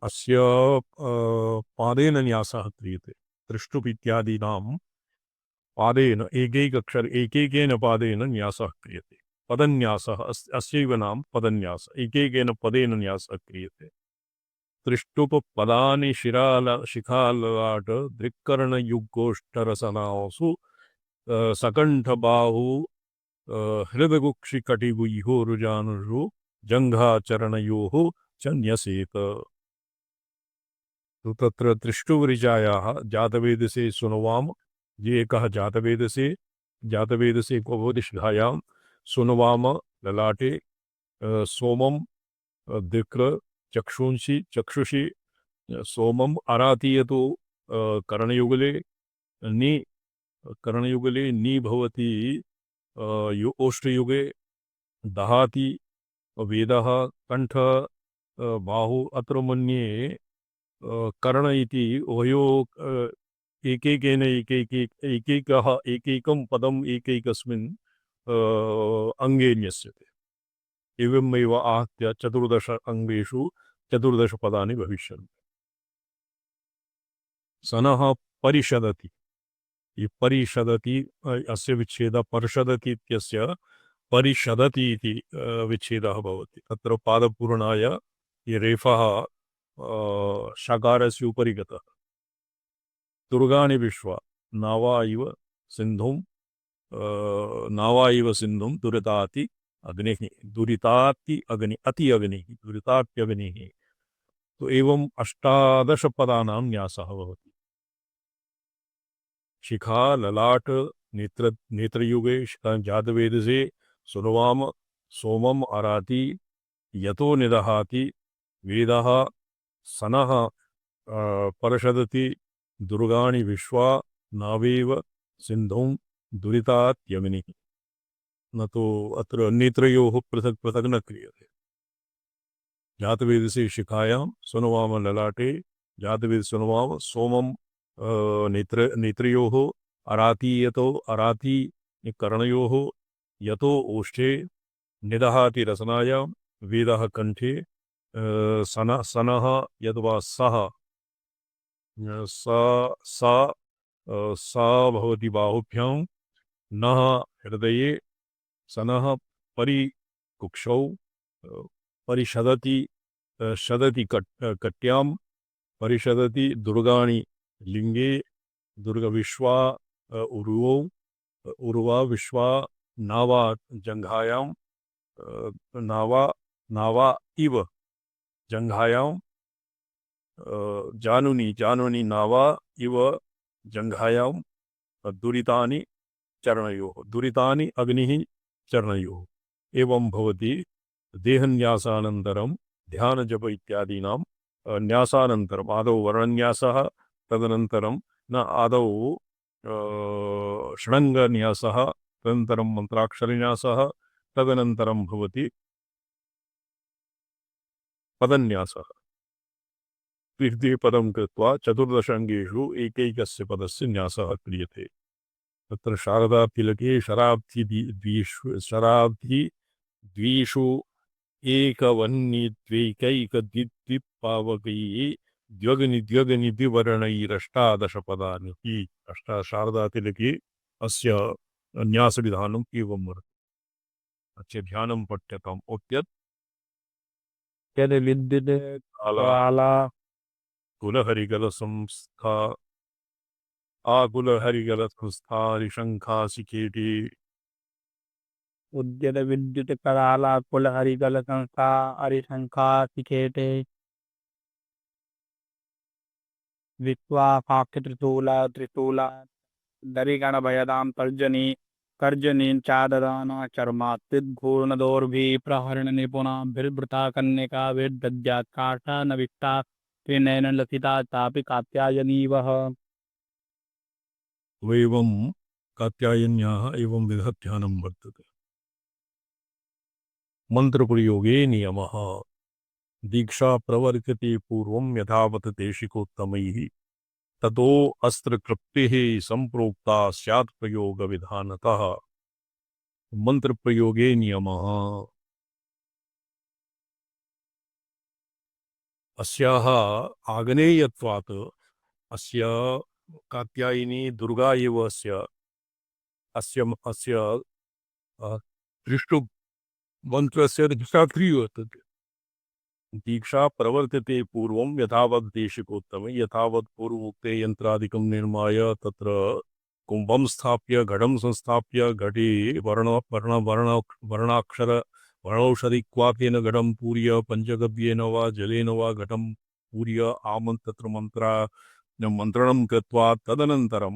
अस्य पादेन न्यासः क्रियते। त्रिष्टुप् इत्यादीनां पादेन एकैकेन पादेन न्यासः क्रियते। पदन्यासः अस्यैव नाम पदन्यास, एकैकेन पदेन न्यासः क्रियते। त्रिष्टुप पदानि शिखाललाट दृक्करणयुग्गोष्ठरसनासु सकण्ठबाहु हृदगुक्षिकटिगुह्योरुजानुषु जङ्घाचरणयोः च न्यसेत। तो तत्र त्रिष्टुवृजायाः जातवेदसे सुनवाम, ये एकः जातवेदसे को भवति शिखायां, सुनवाम ललाटे, सोमम दिक्र चक्षुषि, सोमम आरातीयतो कर्णयुगले नि कर्णयुगले नि भवति ओष्ठयुगे दहाति वेदः कंठ बाहु अत्र मन्ये कर्ण इति उभयो एकैकं पदम् एकैकस्मिन् अङ्गे न्यस्यते। एवमेव आहत्य 14 अङ्गेषु 14 पदानि भविष्यन्ति। सनः परिषदति, ये परिषदति अस्य विच्छेदः परिषदति इत्यस्य परिषदति इति विच्छेदः भवति। तत्र पादपूर्णाय ये रेफः शकारस्य उपरि गतः। दुर्गाणि विश्वा नावा इव सिन्धुं दुरिताति अग्निः, दुरिताति अग्नि अति अग्निः दुरितात्यग्निः। तो एवं 18 पदानां न्यासः भवति। शिखा ललाट नेत्रयुगे शिखा जातवेदसे सुनवाम सोमम आराति यतो निदहाति वेदः सनः परषदति दुर्गाणि विश्वा नावेव सिन्धुं दुरितात्यग्निः। न तो अत्र नेत्रयोः पृथक् पृथक् न क्रियते। जातवेदसे शिखायां सुनवाम ललाटे, जातवेद सुनवाम सोमम नेत्रयोः, अराति यतो अराति कर्णयोः, यतो ओष्ठे, निदहाति रसनायां, वेदः कंठे, सनः यद्वा सः सा भवति बाहुभ्यां, नः हृदये, सनः परिकुक्षौ, परिषदति शदति कट्यां, परिषदति दुर्गाणि लिंगे, दुर्ग विश्वा उर्वौ, उर्वा विश्वा नावा जंघायां, नावा इव जंघायां, जानुनी नावा इव जंघायां, दुरितानि चरणयोः, दुरितानि अग्निः चरणयोः। एवं भवति देहन्यासानन्तरं ध्यानजप इत्यादीनां न्यासानन्तरम् आदौ वर्णन्यासः, तदनन्तरं न आदौ षडङ्गन्यासः, तदनन्तरं मन्त्राक्षरन्यासः, तदनन्तरं भवति पदन्यासः। पदं कृत्वा 14 अङ्गेषु एकैकस्य पदस्य न्यासः क्रियते। तत्र शारदातिलके शराब्धि द्विषु एकवह्निद्वैकैकद्विपावकैः द्व्यग्नि पदानि हि शारदातिलके अस्य न्यासविधानम् एवं वर्तते। अस्य ध्यानं पठ्यताम् ओप्यत् यदि विद्युते काला कुलहरिगलसंस्था आकुलहरिगलसंस्था ऋशङ्खासिकेटी उद्यत विद्युत कराला कुल हरिगल संस्था हरिशंखा सिखेटे विश्वा साक्ष त्रिशूला दरिगण भयदाम तर्जनी कर्जनीन चाददाना चर्मात्विद घूर्णदोर्भि प्रहरण निपुणा भिर्भृता कन्यका विद्या काष्ठा नविष्टा त्रिनयन लसिता चापि कात्यायनीवः। एवं कात्यायन्याः एवं विधः ध्यानं वर्तते। मंत्रप्रयोगे नियमः। दीक्षा प्रवर्तते पूर्वं यथावत् देशिकोत्तमैः, ततो अस्त्रकृप्तिः संप्रोक्ता स्यात् प्रयोग विधानतः। मंत्रप्रयोगे नियमः। अस्याः आग्नेयत्वात् अस्य कात्यायिनी दुर्गा एव अस्य अ, दृष्टुमन्त्रस्य दीक्षात्री वर्तते। दीक्षा प्रवर्तते पूर्वं यथावत् देशिकोत्तमे यथावत् पूर्वोक्ते यन्त्रादिकं निर्माय तत्र कुंभं स्थाप्य घटं संस्थाप्य घटे वर्णाक्षर वर्णौषधिक्वाकेन घटं पूर्य पंचगव्येन वा जलेन वा घटं पूर्य तत्र मन्त्रणं कृत्वा तदनन्तरं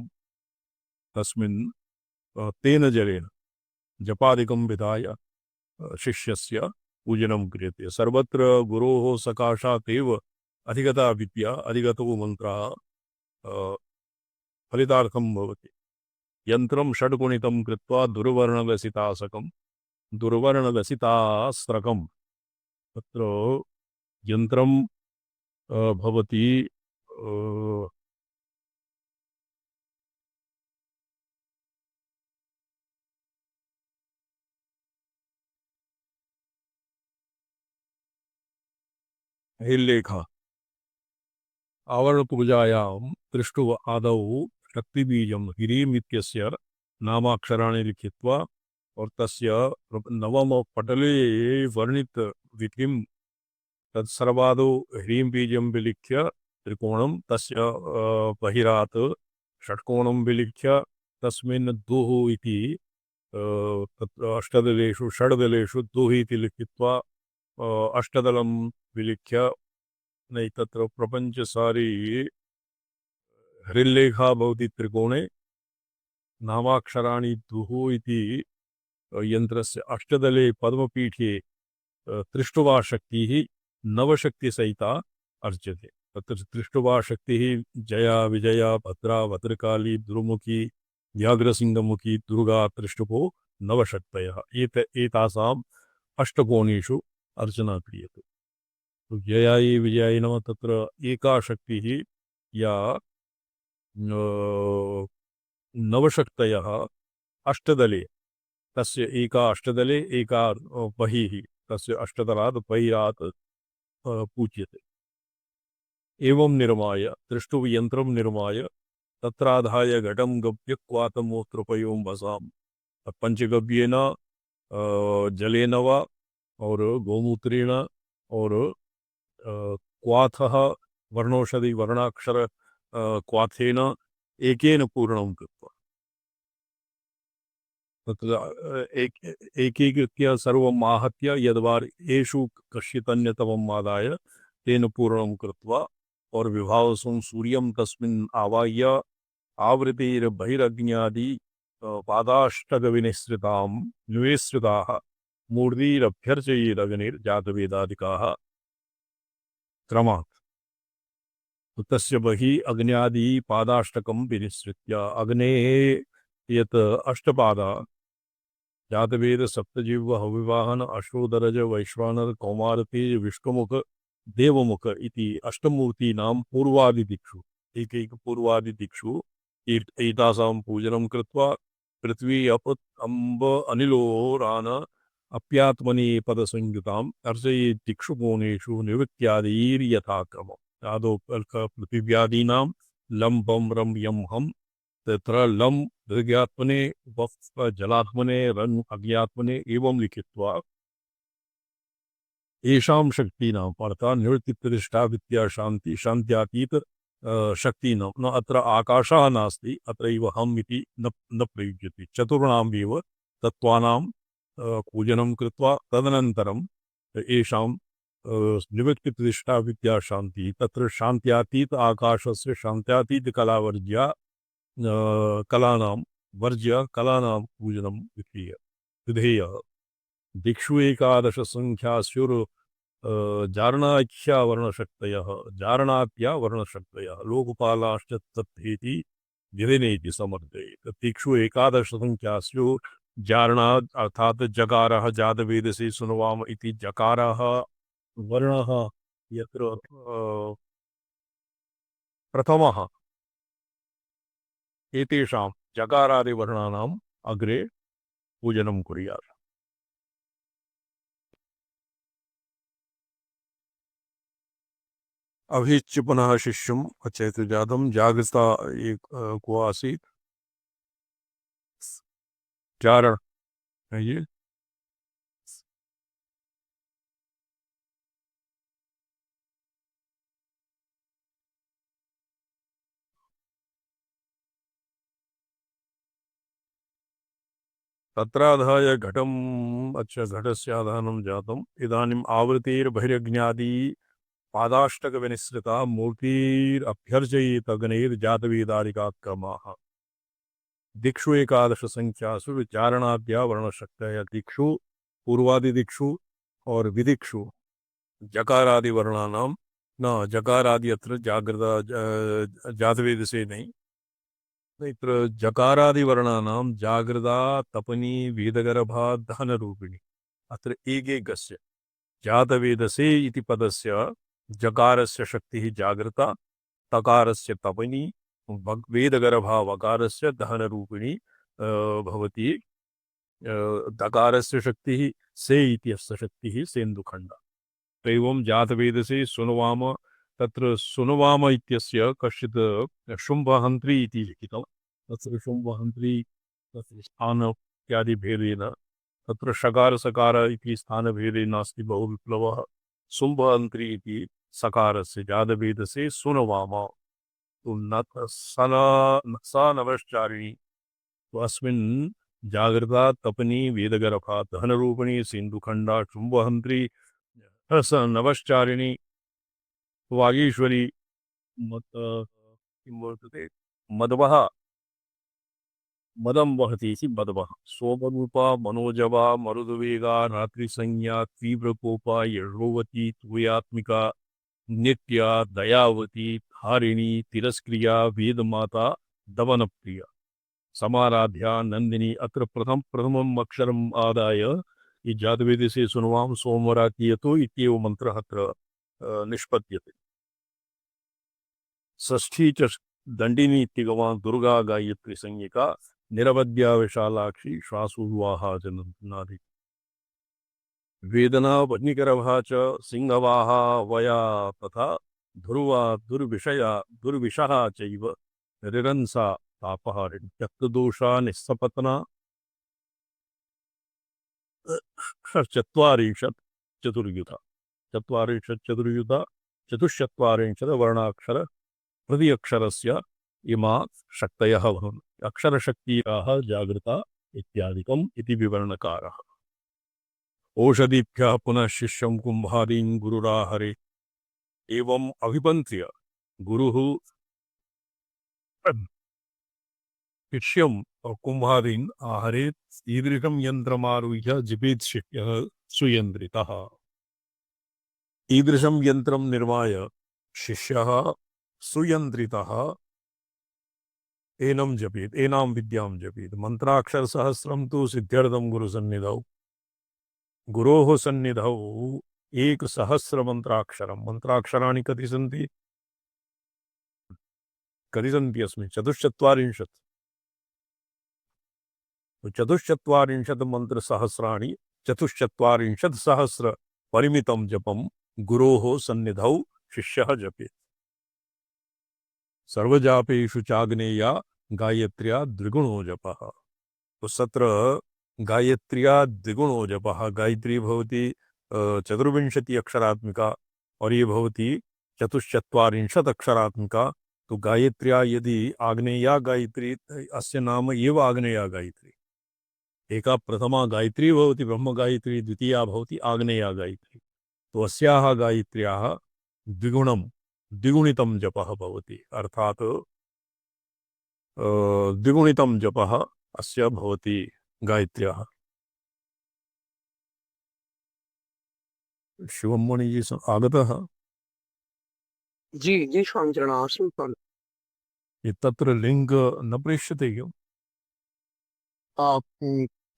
तस्मिन् तेन जलेन जपादिकं विधाय शिष्यस्य पूजनं क्रियते। सर्वत्र गुरोः सकाशात् एव अधिगता विद्या अधिगतो मन्त्रः फलितार्थं भवति। यन्त्रं षड्गुणितं कृत्वा दुर्वर्णलसितास्त्रकं तत्र यन्त्रं भवति हिल्लेखा आवरणपूजायां त्रिष्टु आदौ शक्तिबीजं ह्रीम् इत्यस्य नामाक्षराणि लिखित्वा और तस्य नवमपटले वर्णित विधिं तत्सर्वादौ ह्रीं बीजं विलिख्य त्रिकोणं तस्य बहिरात् षट्कोणं विलिख्य तस्मिन् दुः इति तत्र अष्टदलेषु षड्दलेषु दुः इति लिखित्वा अष्टदलं विलिख्य नहीं तत्र प्रपञ्चसारी हृल्लेखा भवति त्रिकोणे नामाक्षराणि दुः इति यन्त्रस्य अष्टदले पद्मपीठे त्रिष्टुवा शक्तिः नवशक्तिसहिता अर्च्यते। तत्र त्रिष्टुवा शक्तिः जया विजया भद्रा भद्रकाली दुर्मुखी व्याघ्रसिंहमुखी दुर्गा त्रिष्टुपो नवशक्तयः एतासाम् अष्टकोणेषु अर्चना क्रियते। तो जयायै विजयाय नमः तत्र एका शक्तिः या नवशक्तयः अष्टदले तस्य एका अष्टदले एका बहिः तस्य अष्टदलात् बहिरात् पूज्यते। एवं निर्माय त्रिष्टुयन्त्रं निर्माय तत्राधाय घटं गव्य क्वातमोत्रपयों वसां पंचगव्येन जलेन वा और गोमूत्रेण और क्वाथः वर्णौषधि वर्णाक्षर क्वाथेन एकेन पूर्णं कृत्वा तत्र एकैकृत्य सर्वम् आहत्य यद्वार येषु कश्चिदन्यतमम् आदाय तेन पूर्णं कृत्वा और विभावसं सूर्यं तस्मिन् आवाह्य आवृतिर्बहिरग्न्यादि पादाष्टकविनिसृतां निवेश्रिताः मूर्तिरभ्यर्चयेदग्निर्जातवेदादिकाः क्रमात् तस्य बहिः अग्न्यादि पादाष्टकं विनिसृत्य अग्नेः यत् अष्टपादा जातवेद सप्तजिह्व हविवाहन अश्वोदरज वैश्वानर कौमारतेज विष्णुमुख देवमुख इति अष्टमूर्तीनां पूर्वादिदिक्षु एकैक पूर्वादिदिक्षु एतासां पूजनं कृत्वा पृथ्वी अप अम्ब अनिलो रान अप्यात्मनि पदसंयुताम् अर्चयेत् दिक्षु कोणेषु निवृत्त्यादिर्यथाक्रमम् आदौ पृथिव्यादीनां लं बं रं यं हं तत्र लं दृग्यात्मने वफ जलात्मने रन अज्ञात्मने एवं लिखित्वा येषां शक्तीनां अर्थात् निवृत्तिप्रतिष्ठा विद्या शान्ति शान्त्यातीत शक्तीनां न अत्र आकाशः नास्ति अत्रैव हम् इति न प्रयुज्यते चतुर्णामेव तत्त्वानां पूजनं कृत्वा तदनन्तरं येषां निवृत्तिप्रतिष्ठा विद्या शान्ति तत्र शान्त्यातीत आकाशस्य शान्त्यातीत कलावर्ज्या कलानां वर्ज्य कलानां पूजनं विधेय दिक्षु एकादश संख्यास्युर् जारणाख्या वर्णशक्तयः जारणात्या वर्णशक्तयः लोकपालाश्च तत्थेति विधिनेति समर्थयेत् दिक्षु एकादश संख्यास्युर् जारणात् अर्थात जकारः जातवेदसे सुनवाम इति जकारः वर्णः यत्र प्रथमः एतेषां जकारादिवर्णानाम् अग्रे पूजनं कुर्यात्। अभिच्य पुनः शिष्यम अचेत जातम जागृता एक को आसीत चारण है ये। तत्राधाय घटम अच्छा घटस्य आधानं जातम इदानीम आवृत्तिर्बहिर्ज्ञादी पादाष्टक विनिसृता मूर्तिरभ्यर्चयेत अग्निर्जातवेदारिकात् क्रमाः दिक्षु एकादश संख्यासु विचारणाद्या वर्णशक्तया दिक्षु पूर्वादि दिक्षु और विदिक्षु जकारादि वर्णानाम न जकारादि अत्र जागृता जातवेद से नहीं इत्र जकारादि वर्णानां जागृता तपनी वेदगर्भा दहन रूपिणी अत्र एकेकस्य जातवेदसे इति पदस्य जकारस्य शक्तिः जागृता तकारस्य तपनी वेदगर्भा वकारस्य दहनरूपिणी भवति दकारस्य शक्तिः से इत्यस्य शक्तिः सेन्दुखण्डा एवं जातवेदसे सुनवाम तत्र सुनवाम इत्यस्य कश्चित् शुम्भहन्त्री इति लिखितं तत्र शुम्भहन्त्री तत्र स्थान इत्यादि भेदेन तत्र शकार सकार इति स्थानभेदे नास्ति बहु विप्लवः शुम्भहन्त्री इति सकारस्य जातवेदसे सुनवाम तो न सा नवश्चारिणी तो अस्मिन् जागृता तपनी वेदगर्भा दहनरूपिणी सिन्धुखण्डा शुम्भहन्त्री स नवश्चारिणी वागीश्वरी मत किं वर्तते मदवः मदं वहति इति मदवः सोमरूपा मनोजवा मरुदवेगा रात्रिसंज्ञा तीव्रकोपा यशोवती तुयात्मिका नित्या दयावती धारिणी तिरस्क्रिया वेदमाता दमनप्रिया समाराध्या नंदिनी अत्र प्रथमम् अक्षरम् आदाय ये जातवेद से सुनवाम सोमरातीयतो इत्येव मंत्रः अत्र निष्पद्यते षष्ठी च दंडिनी इत्यगमा दुर्गा गायत्री संज्ञिका निरवध्या विशालाक्षी श्वासुर्वाहा जननादि वेदना वह्निकरभा च सिंहवाहा वया तथा ध्रुवा दुर्विषया दुर्विषः चैव रिरंसा तापहारिणी त्यक्तदोषा निस्सपतना चत्वारिंशत् चतुर्युधा चत्वारिंशत् चतुर्युधा चतुश्चत्वारिंशत् वर्णाक्षर प्रति अक्षरस्य इमा शक्तयः भवन्ति अक्षरशक्तियाः जागृता इत्यादिकम् इति विवरणकारः औषधिभ्यः पुनः शिष्यं कुम्भारीं गुरुराहरे एवं अभिपन्त्र्य गुरुः शिष्यं कुम्भारीन् आहरेत् ईदृशं यन्त्रमारुह्य जिपेत् शिष्यः सुयन्त्रितः ईदृशं यन्त्रं निर्माय शिष्यः सुयन्त्रितः एनं जपेत् एनां विद्यां जपेत् मन्त्राक्षरसहस्रं तु सिद्ध्यर्थं गुरुसन्निधौ गुरोः सन्निधौ एकसहस्रमन्त्राक्षरं मन्त्राक्षराणि कति सन्ति अस्मिन् चतुश्चत्वारिंशत् चतुश्चत्वारिंशत् मन्त्रसहस्राणि चतुश्चत्वारिंशत् सहस्र परिमितं जपं गुरोः सन्निधौ शिष्यः जपेत् सर्वजापेषु चाग्नेया गायत्र्या द्विगुणो जपः तो सत्र गायत्र्या द्विगुणो जपः गायत्री भवति चतुर्विंशति अक्षरात्मिका और ये भवति चतुश्चत्वारिंशत् अक्षरात्मिका तो गायत्र्या यदि आग्नेया गायत्री अस्य नाम एव आग्नेया गायत्री एका प्रथमा गायत्री भवति ब्रह्म गायत्री द्वितीया भवति आग्नेया गायत्री तो अस्याः गायत्र्याः द्विगुणं द्विगुणितं जपः भवति अर्थात् द्विगुणितं जपः अस्य भवति गायत्र्याः शिवमणि जी आगतः जी जी स्वामी चरणार्थ तत्र लिंग न प्रेष्यते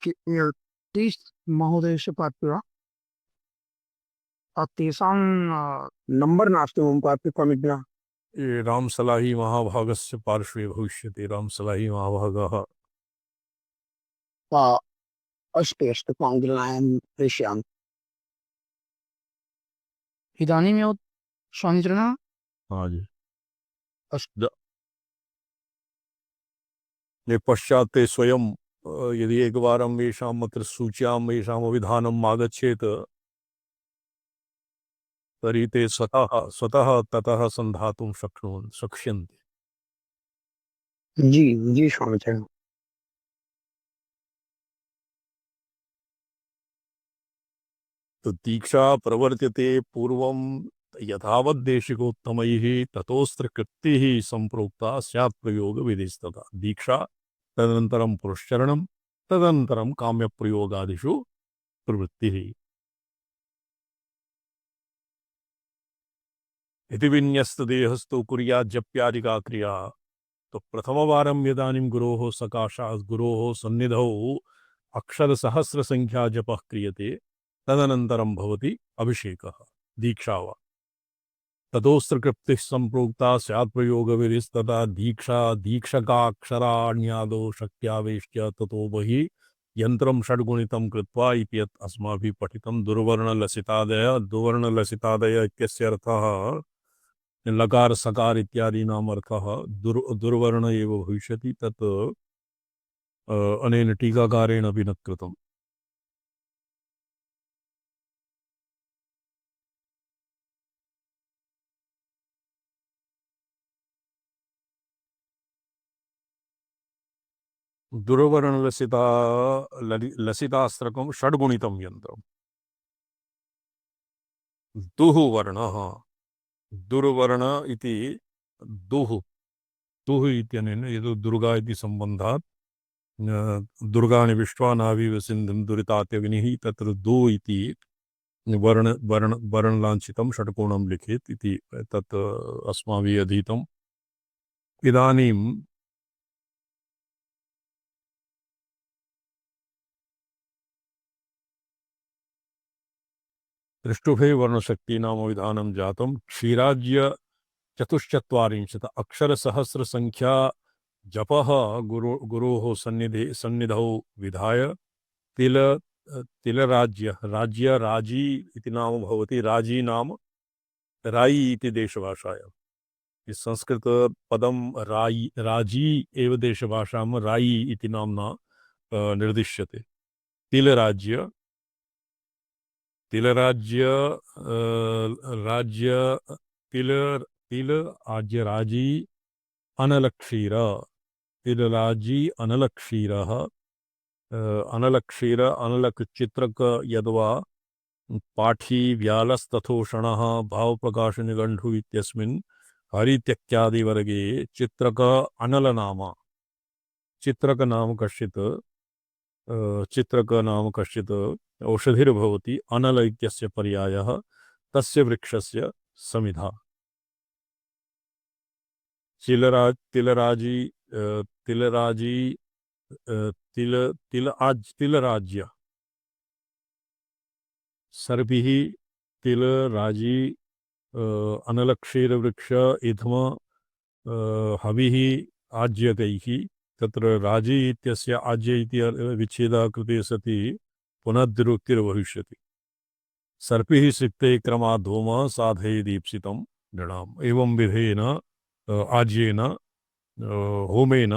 किम् प्लीज महोदय से पात्र तेषां नंबर नास्ति मम पार्श्वे कमिट्ना ये रामसलाही महाभागस्य पार्श्वे भविष्यति रामसलाही महाभागः अस्ति अस्तु पाङ्गिलायां प्रेषयामि इदानीमेव स्वामी चरण हाँ जी। अष्ट ये पश्चात् ते स्वयं यदि एकवारं येषां अत्र सूच्यां येषाम् अविधानम् आगच्छेत् तर्हि ते स्वतः स्वतः ततः सन्धातुं शक्ष्यन्ते। जी जी स्वामीचरण। तो दीक्षा प्रवर्त्यते पूर्वं यथावत् देशिकोत्तमैः ततोऽस्त्र कृतिः सम्प्रोक्ता स्यात् प्रयोगविधिस्तथा। दीक्षा तदनन्तरं पुरस्चरणं तदनन्तरं काम्यप्रयोगादिषु प्रवृत्तिः इति विन्यस्तदेहस्थो कुर्याज्जप्यादिका क्रिया। तो प्रथमवारं यदानीं गुरोः सकाशात् गुरोः सन्निधौ अक्षरसहस्रसङ्ख्या जपः क्रियते तदनन्तरं भवति अभिषेकः दीक्षा वा। ततोऽस्त्रकृप्तिः सम्प्रोक्ता स्यात् प्रयोगविधिस्तथा दीक्षा दीक्षकाक्षराण्यादौ शक्त्यावेश्य ततो बहिः यन्त्रं षड्गुणितं कृत्वा इति यत् अस्माभिः पठितं दुर्वर्णलसितादय इत्यस्य अर्थः लकार सकार इत्यादीनाम् अर्थः दुर्वर्ण एव भविष्यति। तत् अनेन टीकाकारेण अपि न कृतम्। दुर्वर्णलसिता लसितास्त्रकं षड्गुणितं यन्त्रम्। दुः वर्णः दुर्वर्ण इति दुः दुः इत्यनेन यतो दुर्गा इति सम्बन्धात् दुर्गाणि विश्वा नावीव सिन्धुं दुरितात्यग्निः तत्र दु इति वर्णलाञ्छितं षट्कोणं लिखेत् इति तत् अस्माभिः अधीतम्। इदानीं त्रिष्टुभे वर्णशक्तीनां विधानं जातं। क्षीराज्य चतुश्चत्वारिंशत् अक्षरसहस्रसङ्ख्या जपः गुरोः सन्निधौ विधाय तिल तिलराज्य राज्य राजी इति नाम भवति। राजी नाम राई इति देशभाषायाम् इस संस्कृत पदं राजी एव देशभाषां राई इति नाम्ना निर्दिश्यते। तिलराज्य तिलराज्य राज्य तिल तिल आज्य राजी अनलक्षीर तिलराजी अनलक्षीरः अनलक्षीर अनलक चित्रक यद्वा पाठी व्यालस्तथोषणः भावप्रकाशनिघण्टु इत्यस्मिन् हरित्यक्त्यादिवर्गे चित्रक अनलनाम चित्रक नाम कश्चित् औषधिर्भवति। अनल इत्यस्य पर्यायः तस्य वृक्षस्य समिधा। तिलराजी तिलराज्य सर्भिः तिलराजी अनलक्षीरवृक्ष इत्थम हविः आज्यतैः। तत्र राजी इत्यस्य आज्य इति विच्छेदः कृते सति पुनः द्विरुक्तिर्भविष्यति। सर्पिः सिक्ते क्रमात् धूमः साधये दीप्सितं नृणाम्। एवं विधेन आज्येन होमेन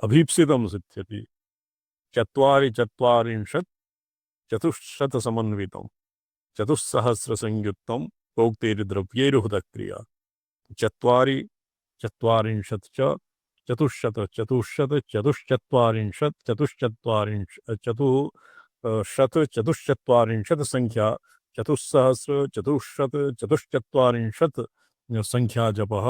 अभीप्सितं सिद्ध्यति। चत्वारिंशत् चतुश्शतसमन्वितं चतुस्सहस्रसंयुक्तं प्रोक्तैर्द्रव्यैर्हुतक्रिया। चत्वारि चत्वारिंशत् च चतुश्शत चतुश्शत चतुश्चत्वारिंशत् चतुश्शत चतुश्चत्वारिंशत् संख्या चतुस्सहस्र चतुश्शत चतुश्चत्वारिंशत् संख्या जपः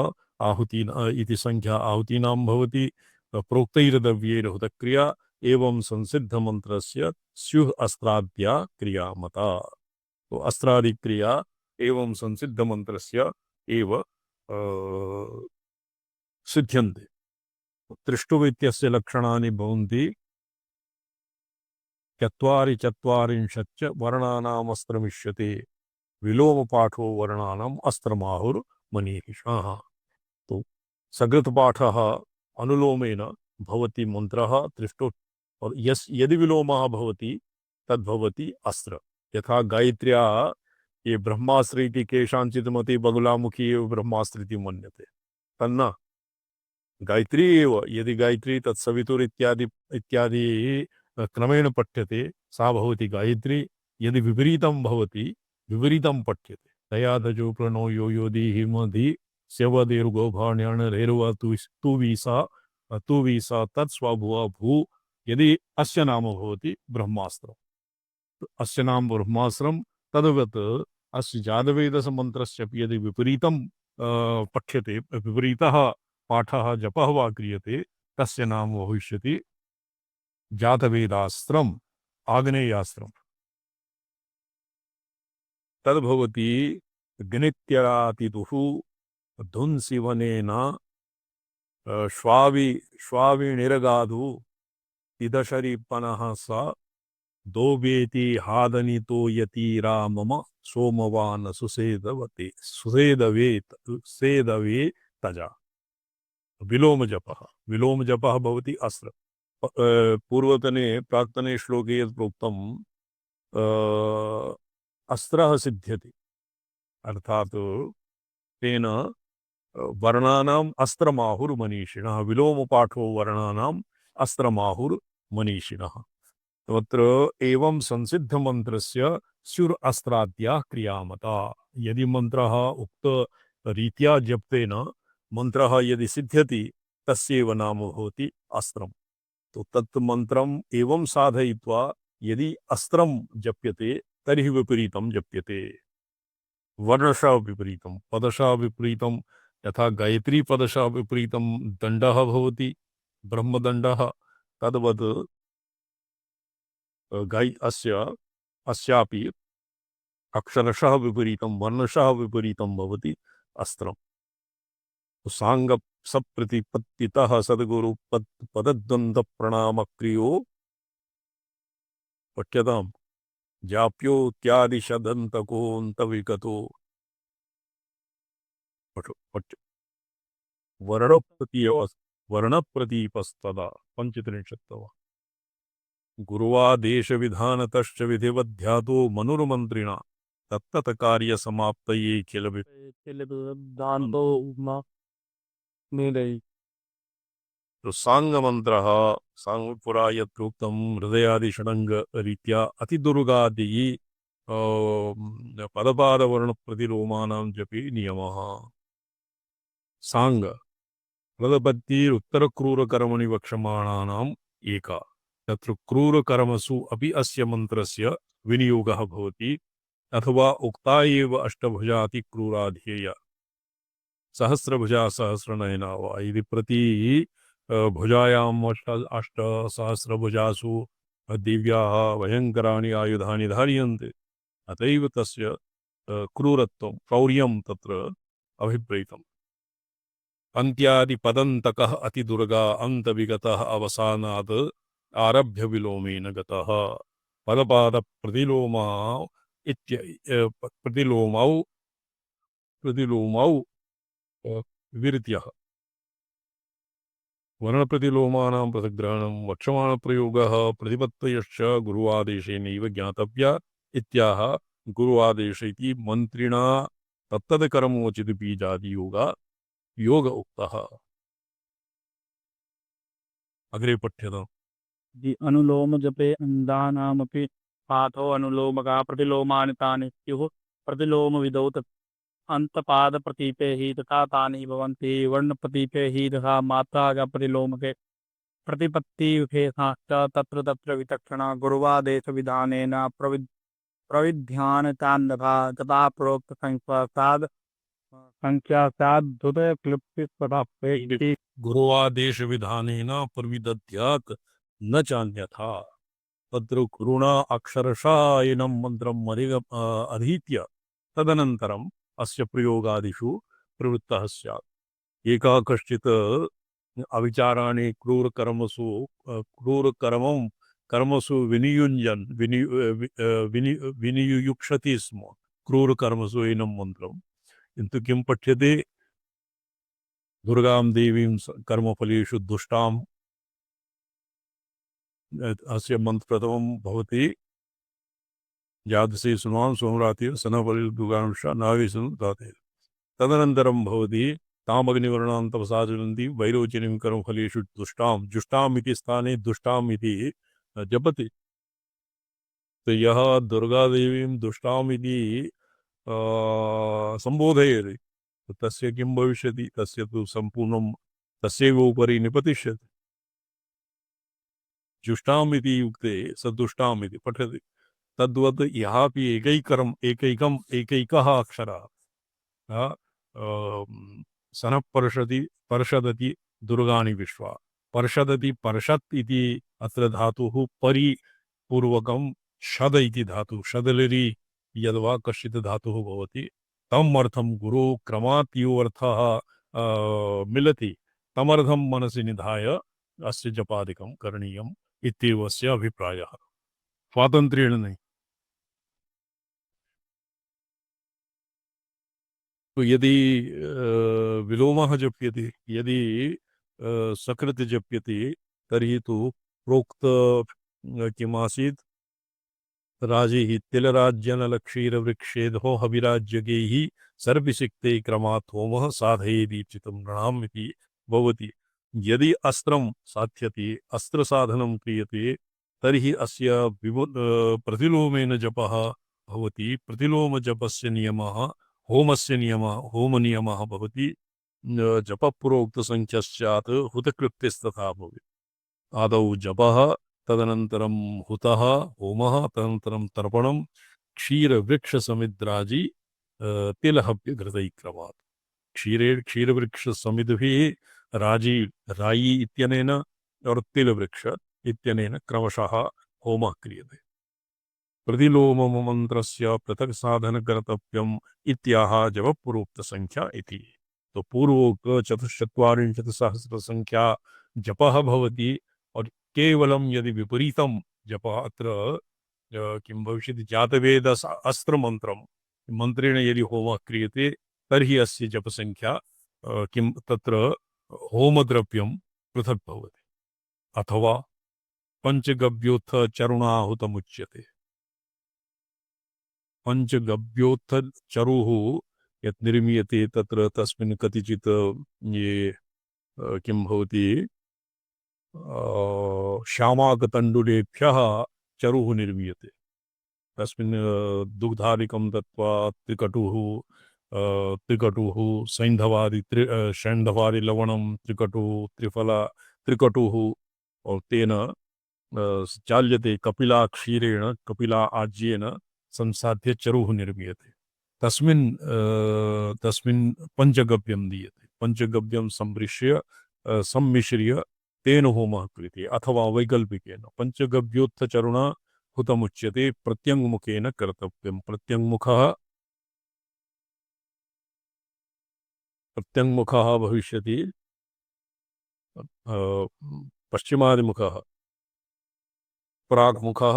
आहुति इति संख्या आहुतीनां भवति। प्रोक्तैर्द्रव्यैर्हुतक्रिया एवं संसिद्धमन्त्रस्य स्युः अस्त्राद्या क्रिया मता। तो अस्त्रादि क्रिया एवं संसिद्धमन्त्रस्य एव सिद्ध्यन्ते। त्रिष्टुप् इत्यस्य लक्षणानि भवन्ति चत्वारिंशच्च वर्णानामस्त्रमिष्यते विलोमपाठो वर्णानाम् अस्त्रमाहुर्मनीषिणः। तो सकृत्पाठः अनुलोमेन भवति मन्त्रः त्रिष्टुप् और यदि विलोमः भवति तद्भवति अस्त्र। यथा गायत्र्या ये ब्रह्मास्त्र इति केषाञ्चित् मते बगुलामुखी एव ब्रह्मास्त्र इति मन्यते तन्न गायत्री एव यदि गायत्री तत्सवितुर इत्यादि इत्यादि क्रमेण पठ्यते सा भवति गायत्री यदि विपरीतं भवति विपरीतं पठ्यते तयादजो प्रणो यो योधि हिमधि स्यवदीर्घोभाण्यान रेरुवा तु वीसा तत्स्वभुवा भू यदि अस्य नाम भवति ब्रह्मास्त्रम् अस्य नाम ब्रह्मास्त्रं तद्वत् अस्य जातवेदस्य मन्त्रस्यपि यदि विपरीतं पठ्यते विपरीतः पाठः जपः वा क्रियते तस्य नाम भविष्यति जातवेदास्त्रम् आग्नेयास्त्रम् तद्भवति गणित्यरातितुः धुंसिवनेन श्वाविनिरगाधु तिदशरीपनः स दोबेति हादनितो यतीरा मम सोमवान सुसेदवे तजा विलोम जपः भवति अस्त्र पूर्वतने प्राक्तने श्लोके यत् प्रोक्तम् अस्त्रः सिद्ध्यति अर्थात् तेन वर्णानाम् अस्त्रमाहुर्मनीषिणः विलोमपाठो वर्णानाम् अस्त्रमाहुर्मनीषिणः तत्र एवं संसिद्धमन्त्रस्य स्युर् अस्त्राद्याः क्रियामता यदि मन्त्रः उक्तरीत्या जप्तेन मन्त्रः यदि सिद्ध्यति तस्यैव नाम भवति अस्त्रम् तो तत् मन्त्रम् एवं साधयित्वा यदि अस्त्रं जप्यते तर्हि विपरीतं जप्यते वर्णशः विपरीतं पदशः विपरीतं यथा गायत्री पदशः विपरीतं दण्डः भवति ब्रह्मदण्डः तद्वत् अस्यापि अक्षरशः विपरीतं वर्णशः विपरीतं भवति अस्त्रम् सांग सप्रतिपत्तितः सद्गुरु पदद्वन्द्वप्रणामक्रियो पठ्यताम् जाप्योत्यादिशदन्तकोऽन्तविगतो वर्णप्रतीपस्तदा 35 गुरुवादेशविधानतश्च विधिवध्यातो मनुर्मन्त्रिणा तत्तत्कार्यसमाप्तये किल दान्तो मेलई तो सांग मंत्र सांग पुरा यत्रोक्तं हृदयादिषडंग रीत्या अतिदुर्गादि पदपादवर्ण प्रतिलोमानां जपे नियमः सांग पदपत्तिरुत्तर क्रूरकर्मणि वक्ष्यमाणानाम् एका तत्र क्रूरकर्मसु अपि अस्य मन्त्रस्य विनियोगः भवति अथवा उक्ता एव अष्टभुजाति क्रूराध्येया सहस्रभुजा सहस्रनयना वा यदि प्रति भुजायाम् अष्ट सहस्रभुजासु दिव्याः भयङ्कराणि आयुधानि धार्यन्ते अतैव तस्य क्रूरत्वं क्रौर्यं तत्र अभिप्रेतम् अन्त्यादिपदन्तकः अतिदुर्गा अन्तविगतः अवसानात् आरभ्य विलोमेन गतः पदपादप्रतिलोमा प्रतिलोमौ विरित्यः वर्णप्रतिलोमानां पृथग्ग्रहणं वक्ष्यमाणप्रयोगः प्रतिपत्तयश्च गुरुवादेशेनैव ज्ञातव्या इत्याह गुरुवादेश इति मन्त्रिणा तत्तत्कर्मोचित बीजादियोगा योग उक्तः अग्रे पठ्यताम् अनुलोम जपे अंधानामपि पाठो अनुलोमका प्रतिलोमानि तानि स्युः प्रतिलोम विदौ अंतपाद प्रतीपे हि तथा तानि भवन्ति वर्ण प्रतीपे हि तथा मात्रा प्रतिलोमके प्रतिपत्ति विशेषाश्च तत्र तत्र विचक्षणा गुरुवादेश विधानेन प्रविध्यानतान्यथा तथा प्रोक्त संख्यासाद्धुत क्लुप्तिस्वभावे इति गुरुवादेश विधानेन प्रविदध्यात् न चान्यथा तत्र गुरुणा अक्षरशः एनं मन्त्रम् अधीत्य तदनन्तरम् अस्य प्रयोगादिषु प्रवृत्तः स्यात् एकः कश्चित् अविचाराणि कर्मसु विनियुयुक्षति स्म क्रूरकर्मसु एनं मन्त्रम् किन्तु किं पठ्यते दुर्गां देवीं कर्मफलेषु दुष्टाम् अस्य मन्त्रप्रथमं भवति जातसे सुनां सोमरातिर सनपरिदुगांश नाविसनु दाते तदनन्तरं भवति तामग्निवर्णां तपसा ज्वलन्ति वैरोचनीं कर्मफलेषु जुष्टाम् इति स्थाने दुष्टाम् इति जपति। तो यः दुर्गादेवीं दुष्टाम् इति सम्बोधयति, तो तस्य किं भविष्यति? तस्य तु सम्पूर्णं तस्यैव उपरि निपतिष्यति। जुष्टाम् इति युक्ते स दुष्टाम् इति पठति। तद्वत् यहापि एकैकः अक्षरः सनः पर्षदति दुर्गाणि विश्वा। पर्षदति पर्षत् इति अत्र धातुः परिपूर्वकं शद इति धातुः शदलरि यद्वा कश्चित् धातुः भवति तम् अर्थं गुरो क्रमात् यो अर्थः मिलति तमर्थं मनसि निधाय अस्य जपादिकं करणीयम् इत्येव अस्य अभिप्रायः। स्वातन्त्र्येण नहीं। तो यदि विलोमः जप्यते, यदि सकृत् जप्यते तर्हि तु प्रोक्त किमासीत् राजैः तिलराज्यनलक्षीरवृक्षेदो हविराज्यगैः सर्पिसिक्ते क्रमात् होमः साधयेदीप्सितं नृणाम् इति भवति। यदि अस्त्रं साध्यते अस्त्रसाधनं क्रियते तर्हि अस्य प्रतिलोमेन जपः भवति। प्रतिलोमजपस्य नियमः होमस्य नियमः होमनियमः भवति। जपपुरोक्तसङ्ख्यश्चात् हुतकृत्यस्तथा भवेत्। आदौ जपः तदनन्तरं हुतः होमः तदनन्तरं तर्पणं क्षीरवृक्षसमिद्राजि तिलहव्यघृतैक्रमात्। क्षीरवृक्षसमिद्भिः राई इत्यनेन और तिलवृक्ष इत्यनेन क्रमशः होमः क्रियते। प्रतिलोममन्त्रस्य पृथक् साधनकर्तव्यम् इत्याह जपपुरोक्तसङ्ख्या इति। तो पूर्वोक्त 44 संख्या जपः भवति और केवलं यदि विपरीतं जपः अत्र किं भविष्यति जातवेद अस्त्रमन्त्रं मन्त्रेण यदि होमः क्रियते तर्हि अस्य जपसङ्ख्या किं तत्र होमद्रव्यं पृथक् भवति अथवा पञ्चगव्योत्थ चरुणाहुतमुच्यते। पञ्चगव्योत्थ चरुः यत् निर्मीयते तत्र तस्मिन् कतिचित् ये किं भवति श्यामाकतण्डुलेभ्यः चरुः निर्मीयते। तस्मिन् दुग्धादिकं दत्त्वा त्रिकटुः सैन्धवादि लवणं त्रिकटुः और तेन चाल्यते कपिला क्षीरेण कपिला आज्येन संसाध्य चरुः निर्मीयते। तस्मिन् पञ्चगव्यं दीयते। पञ्चगव्यं सम्मिश्र्य तेन होमः क्रियते अथवा वैकल्पिकेन पञ्चगव्योत्थचरुणा हुतमुच्यते प्रत्यङ्मुखेन कर्तव्यं। प्रत्यङ्मुखः भविष्यति पश्चिमाभिमुखः प्राग्मुखः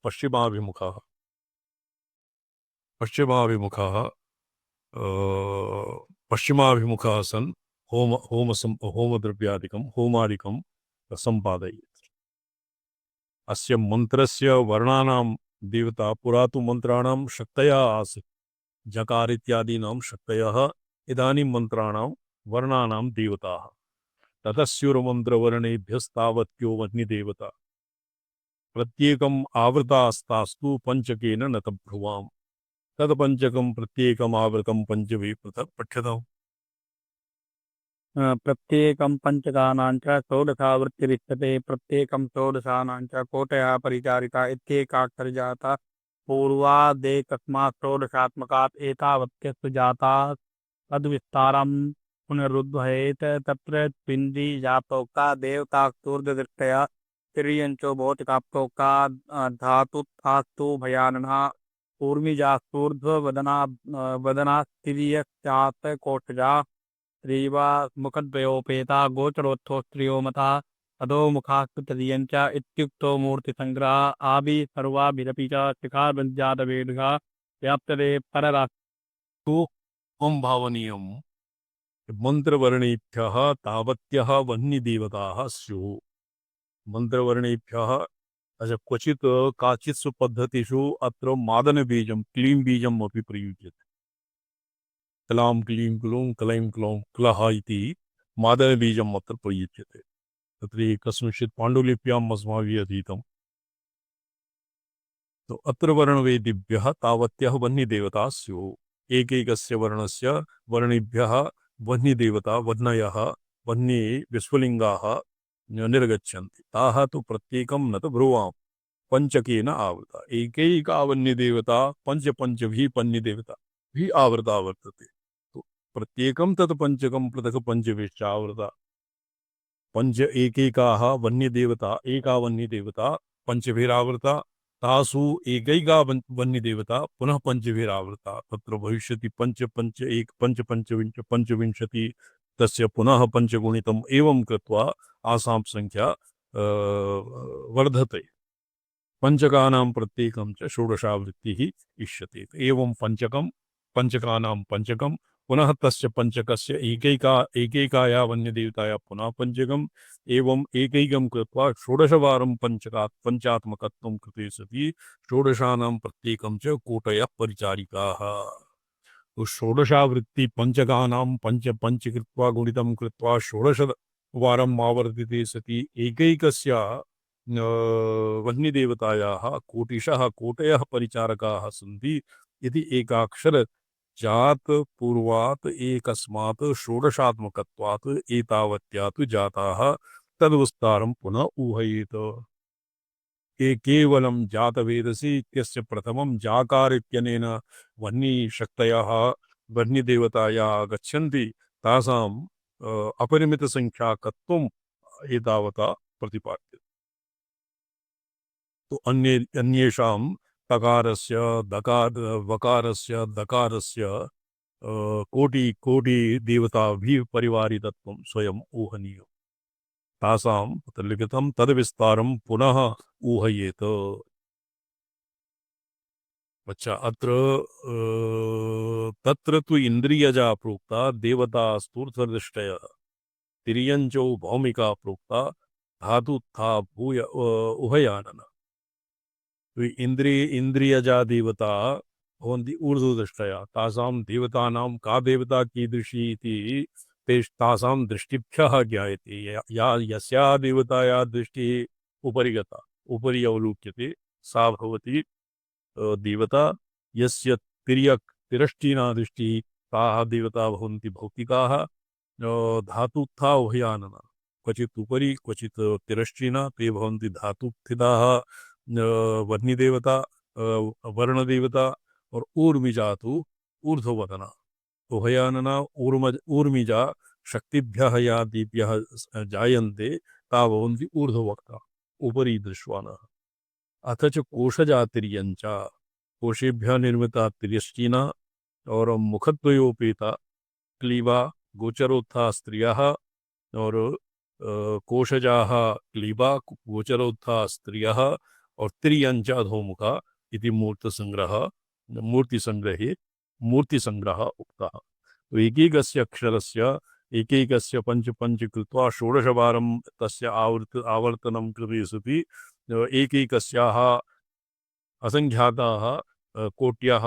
पश्चिमाभिमुखः पश्चिमाभिमुखः सन् होमादिकं सम्पादयेत्। अस्य मन्त्रस्य वर्णानां देवता पुरा तु मन्त्राणां शक्तयः आसीत्। जकार इत्यादीनां शक्तयः इदानीं मन्त्राणां वर्णानां देवताः। ततस्युर्मन्त्रवर्णेभ्यस्तावत्यो वह्निदेवता प्रत्येकम् आवृतास्तास्तु पञ्चकेन न तब्रुवाम्। तदपञ्चकं प्रत्येकम् आवृतं पञ्चभिः पृथक् पठ्यताम्। प्रत्येकं पञ्चकानां च षोडशावृत्तिरिच्यते। प्रत्येकं षोडशानां च कोटयः परिचारिता इत्येकाक्षरजाता पूर्वादेकस्मात् षोडशात्मकात् एतावत्यस्तु जाता तद्विस्तारं पुनरुद्वहेत्। तत्र पिण्डी जातोक्ता देवतास्तूर्धदृष्टया तिर्यञ्चो भौतिकाप्तोक्ता धातुत्थास्तु भयाननः ऊर्मिजास्तूर्ध्ववदना वदनास्तिर्यश्चात् कोटजा श्रीवा मुखद्वयोपेता गोचरोत्थो स्त्रियो मता अधोमुखास्तु तदीयञ्च इत्युक्तो मूर्तिसङ्ग्रह आभि सर्वाभिरपि च शिखार्बन्ध्यादवेदः व्याप्तरे पररास्तु भावनीयम्। मन्त्रवर्णेभ्यः तावत्यः वह्निदेवताः स्युः। मन्त्रवर्णेभ्यः अच्छा, क्वचित् काचित्सु पद्धतिषु अत्र मादनबीजं क्लीं बीजम् अपि प्रयुज्यते। क्लां क्लीं क्लूं क्लैं क्लौं क्लः इति मादनबीजम् अत्र प्रयुज्यते। तत्र कस्मिंश्चित् पाण्डुलिप्याम् अस्माभिः अधीतम्। तो अत्र वर्णवेदिभ्यः तावत्यः वह्निदेवता स्युः। एकैकस्य वर्णस्य वर्णेभ्यः वह्निदेवता वह्नयः वह्नि विस्फुलिङ्गाः निर्गच्छन्ति। ताः तु प्रत्येकं न तु ब्रुवां पंचकेन आवृता। एकैका वह्निदेवता पंचभिः वह्निदेवताभिः आवृता वर्तते। तो प्रत्येकं तत् पंचकं पृथक् पंचभिश्च आवृता। पंच एकैकाः वन्यदेवता एका वन्यदेवता पंचभिरावृता। तासु एकैका वन्यदेवता पुनः पंचभिरावृता। तत्र भविष्यति पंच पंच एक पंच पंचविंश पंचविंशति तस्य पुनः पंचगुणितम् एवं कृत्वा आसां संख्या वर्धते। पंचकानां प्रत्येकं च षोडशावृत्तिः इष्यते। एवं पंचकं पंचकानां पंचकं पुनः तस्य पंचकस्य एकैकाया वन्यदेवताया पुनः पंचकम् एवं एकैकं कृत्वा षोडशवारं पंचात्मकत्वं कृते सति षोडशानां प्रत्येकं च कोटयः परिचारिकाः। तो षोडशावृत्ति पंचकानां पंच पंच कृत्वा गुणितं कृत्वा षोडशवारम् आवर्तिते सति एकैकस्य वह्निदेवतायाः कोटिशः कोटयः परिचारकाः सन्ति इति एकाक्षर जात पूर्वात् एकस्मात् षोडशात्मकत्वात् एतावत्यात् जाताः तद्विस्तारं पुनः ऊहयेत। केवलं जातवेदसी इत्यस्य प्रथमं जाकार इत्यनेन वह्निशक्तयः वह्निदेवतायाः गच्छन्ति तासाम् अपरिमितसंख्याकत्वम् एतावता प्रतिपाद्यते। तो अन्येषां तकारस्य वकारस्य दकारस्य कोटि देवताभिः परिवारितत्वं स्वयं ऊहनीयम्। तासां तत्र लिखितं तद्विस्तारं पुनः ऊहयेत। अच्छा, अत्र तत्र तु इन्द्रियजा प्रोक्ता देवता स्थूर्थदृष्टय तिर्यञ्चो भौमिका प्रोक्ता धातुत्था भूय उभयानन। इंद्रियजा देवता भवन्ति ऊर्ध्वदृष्टया। तासां देवतानां का देवता कीदृशी इति तासां दृष्टिभ्यः ज्ञायते। यस्या देवताया दृष्टिः उपरि गता उपरि अवलोक्यते सा भवति देवता। यस्य तिरष्टिना दृष्टिः ताः देवता भवन्ति भौतिकाः। धातुत्था उभयानना, क्वचित् उपरि क्वचित् तिरश्चिना ते भवन्ति धातुत्थिताः वह्निदेवता वर्णदेवता। और ऊर्मिजा तु ऊर्ध्ववदना उभयानना ऊर्मिजा शक्तिभ्यः या दीप्यः जायन्ते ता भवन्ति ऊर्ध्ववक्ता उपरि दृश्वानः। अथ च कोशजातिर्यञ्च कोशेभ्यः निर्मिता तिर्यश्चिना और मुखद्वयोपेता क्लीबा गोचरोत्था स्त्रियः और कोशजाः क्लीबा गोचरोत्था स्त्रियः और तिर्यञ्च अधोमुखा इति मूर्तिसंग्रह उक्तः। तो एकैकस्य अक्षरस्य एकैकस्य पंच पंच कृत्वा षोडशवारं तस्य आवर्तनं कृते सति एकैकस्याः असंख्याताः कोट्याः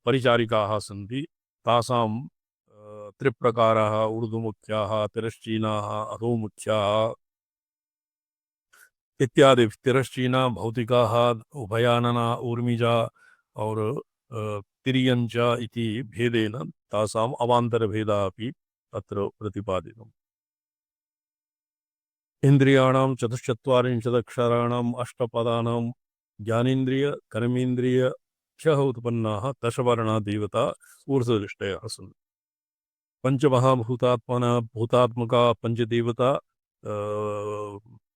परिचारिकाः सन्ति। तासां त्रिप्रकाराः ऊर्ध्वमुख्याः तिरश्चीनाः अधोमुख्याः इत्यादि। तिरश्चीना भौतिकाः उभयानना ऊर्मिजा और तिर्यञ्च इति भेदेन तासाम् अवान्तरभेदः अपि अत्र प्रतिपादितम्। इंद्रियाणां चतुश्चत्वारिंशदक्षराणाम् अष्टपदानां ज्ञानेन्द्रिय कर्मेन्द्रिय च उत्पन्नाः दशवर्णा देवता ऊर्ध्वदृष्टयः सन्ति। पंचमहाभूतात्मना भूतात्मका पंचदेवता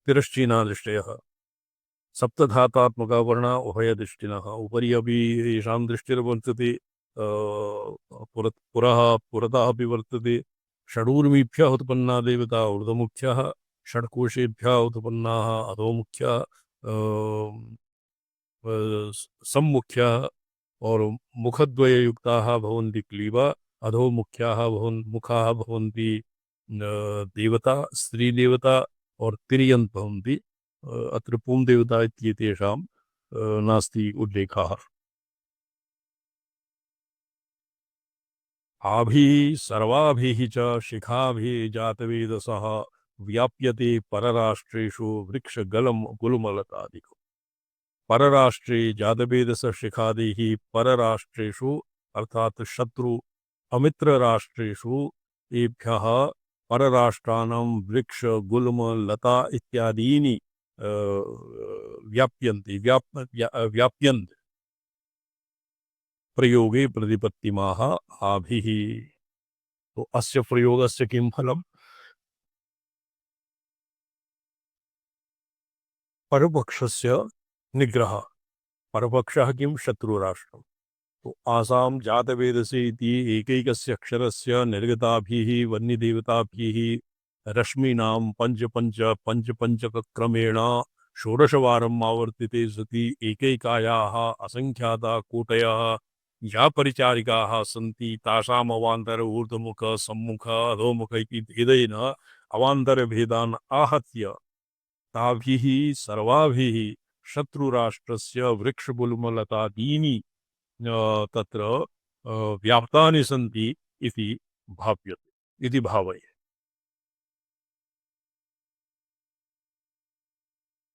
तिरश्चीना दृष्टयः। सप्तधातात्मका वर्णा उभयदृष्टिनः उपरि अपि येषां दृष्टिर्वर्तते पुरतः अपि वर्तते। षडूर्मिभ्यः उत्पन्ना देवता ऊर्ध्वमुख्यः षड्कोशेभ्यः उत्पन्नाः अधोमुख्यः सम्मुख्यः और मुखद्वययुक्ताः भवन्ति क्लीबा अधोमुख्याः मुखाः भवन्ति देवता स्त्री देवता और तिर्यन्त भवन्ति अत्र पुंदेवता इत्येतेषां नास्ति उल्लेखः। आभिः सर्वाभिः च शिखाभिः जातवेदसः व्याप्यते परराष्ट्रेषु वृक्षगलं गुल्मलतादिकम्। परराष्ट्रे जातवेदस शिखादिः परराष्ट्रेषु अर्थात शत्रु अमित्र राष्ट्रेषु एभ्यः परराष्ट्राणां वृक्ष गुल्म लता इत्यादीनि व्याप्यन्ते प्रयोगे प्रतिपत्तिमाह आभिः। तो अस्य प्रयोगस्य किं फलम्? परपक्षस्य निग्रह। परपक्षः किं? शत्रुराष्ट्रम्। तो आसां जातवेदसे इति एकैकस्य अक्षरस्य निर्गताभिः वह्निदेवताभिः रश्मीनां पञ्चपञ्चक्रमेण षोडशवारम् आवर्तिते सति एकैकायाः असङ्ख्याता कोटयः या परिचारिकाः सन्ति तासाम् अवान्तर ऊर्ध्वमुख सम्मुख अधोमुख इति भेदेन अवान्तरभेदान् आहत्य ताभिः सर्वाभिः शत्रुराष्ट्रस्य वृक्षगुल्मलतादीनि तत्र व्याप्तानि सन्ति इति भाव्यते इति भावये।